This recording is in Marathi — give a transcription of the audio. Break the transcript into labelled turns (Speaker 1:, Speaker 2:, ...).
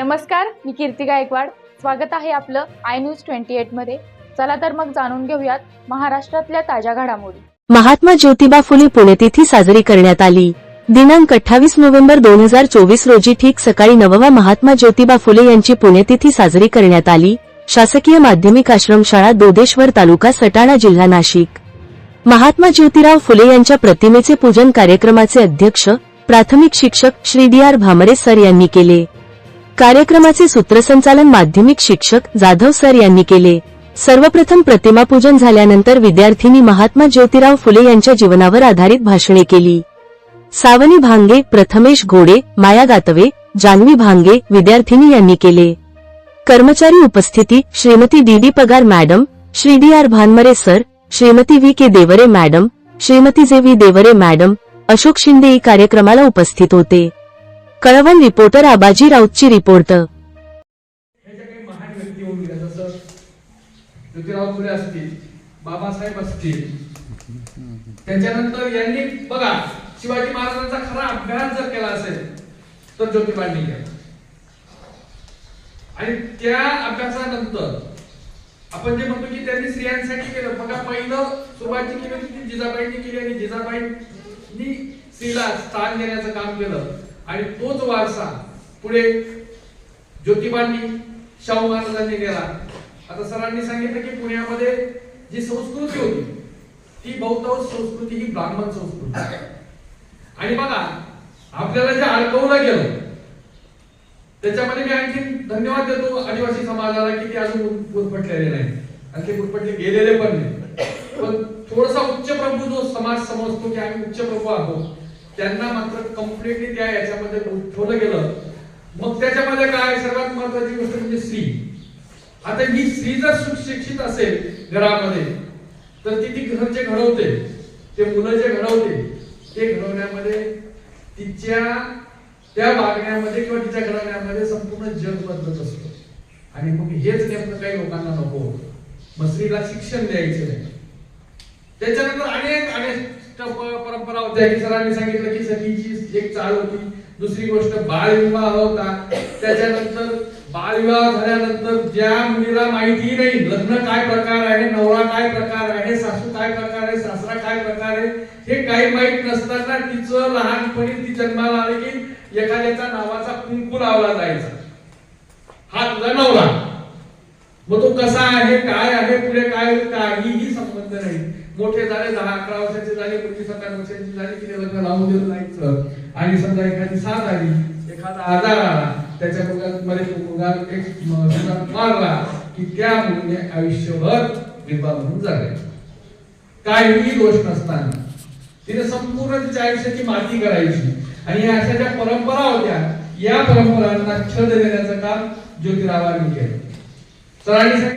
Speaker 1: नमस्कार, मी कीर्ती गायकवाड. स्वागत आहे आपलं आय न्यूज 28 मध्ये. चला तर मग जाणून घेऊयात महाराष्ट्रातल्या ताज्या घडामोडी.
Speaker 2: महात्मा ज्योतिबा फुले पुण्यतिथी साजरी करण्यात आली. दिनांक 28 नोव्हेंबर 2024 रोजी ठीक सकाळी 9 महात्मा ज्योतिबा फुले यांची पुण्यतिथी साजरी करण्यात आली. शासकीय माध्यमिक आश्रमशाळा दोदेश्वर तालुका सटाणा जिल्हा नाशिक. महात्मा ज्योतिराव फुले यांच्या प्रतिमेचे पूजन कार्यक्रमाचे अध्यक्ष प्राथमिक शिक्षक श्री डी.आर. भामरे सर यांनी केले. कार्यक्रमाचे सूत्रसंचालन माध्यमिक शिक्षक जाधव सर यांनी केले. सर्वप्रथम प्रतिमा पूजन झाल्यानंतर विद्यार्थ्यांनी महात्मा ज्योतिराव फुले यांच्या जीवनावर आधारित भाषणे केली. सावनी भांगे, प्रथमेश घोडे, माया गातवे, जान्हवी भांगे विद्यार्थिनी यांनी केले. कर्मचारी उपस्थिती Shrimati D D. Pagar madam, Shri D R. Bhanmare sir, Shrimati V K. Deore madam, Shrimati J V. Deore madam, Ashok Shinde कार्यक्रमाला उपस्थित होते. कळवण रिपोर्टर आबाजी राऊतची रिपोर्ट.
Speaker 3: महान व्यक्ती होऊन गेल्या, जसं ज्योतिराव फुले असतील, बाबासाहेब असतील. त्याच्यानंतर यांनी बघा शिवाजी महाराजांचा खरा अभ्यास जर केला असेल तर ज्योतिबांनी केला. आणि त्या अभ्यासानंतर आपण जे म्हणतो की त्यांनी स्त्रियांसाठी केलं. बघा पहिलं सुरुवात जी केली ती जिजाबाईंनी केली आणि जिजाबाईंनी स्त्रीला स्थान देण्याचं काम केलं. आणि तोच वारसा पुढे ज्योतिबांनी, शाहू महाराजांनी नेला. आता सरांनी सांगितलं की पुण्यामध्ये जी संस्कृती होती ती बहुतांश संस्कृती ही ब्राह्मण संस्कृती. आणि बघा आपल्याला जे अडकवलं गेलं त्याच्यामध्ये मी आणखी धन्यवाद देतो आदिवासी समाजाला की ते अजून गुरफटलेले नाही आणि ते गुरफटले गेलेले पण नाही. पण थोडासा उच्च प्रभू जो समाज समजतो की आम्ही उच्च प्रभू आहोत त्यांना मात्र कम्प्लिटली त्या याच्यामध्ये ठेवलं गेलं. मग त्याच्यामध्ये काय सर्वात महत्वाची गोष्ट म्हणजे स्त्री. आता ही स्त्री जर सुशिक्षित असेल घरामध्ये तर ती घर जे घडवते, ते मुलं जे घडवते ते घडवण्यामध्ये तिच्या त्या वागण्यामध्ये किंवा तिच्या घडवण्यामध्ये संपूर्ण जग बदलत असतो. आणि मग हेच नेमकं काही लोकांना नको. मग स्त्रीला शिक्षण द्यायचं नाही. त्याच्यानंतर अनेक परंपरा होत्या की सरांनी सांगितलं की सतीची एक चाल होती. दुसरी गोष्ट बालविवाह होता. त्याच्यानंतर बालविवाह झाल्यानंतर ज्या मुलीला माहिती नाही लग्न काय प्रकार आहे, नवरा काय प्रकार आहे, सासू काय प्रकार आहे, सासरा काय प्रकार आहे हे काही माहित नसताना तिचं लहानपणी ती जन्माला आली की एखाद्याच्या नावाचा कुंकू लावला जायचा, हा तुझा नवरा. मग तो कसा आहे, काय आहे, पुढे काय काहीही संबंध नाही. मोठे झाले 10-11 वर्षाचे झाले, मुलगी 17 वर्षाची झाली की लग्न लावून दिलं जायचं. आणि समजा एखादी साथ आली, एखादा आजार आला, त्याच्या मुलामध्ये मुलगा एक मारला की त्या मुलीने आयुष्यभर विधवा म्हणून जगायचं. काहीही दोष नसताना तिने संपूर्ण तिच्या आयुष्याची माती करायची. आणि अशा ज्या परंपरा होत्या या परंपरांना छेद देण्याचं काम ज्योतिरावांनी केलं. सरांनी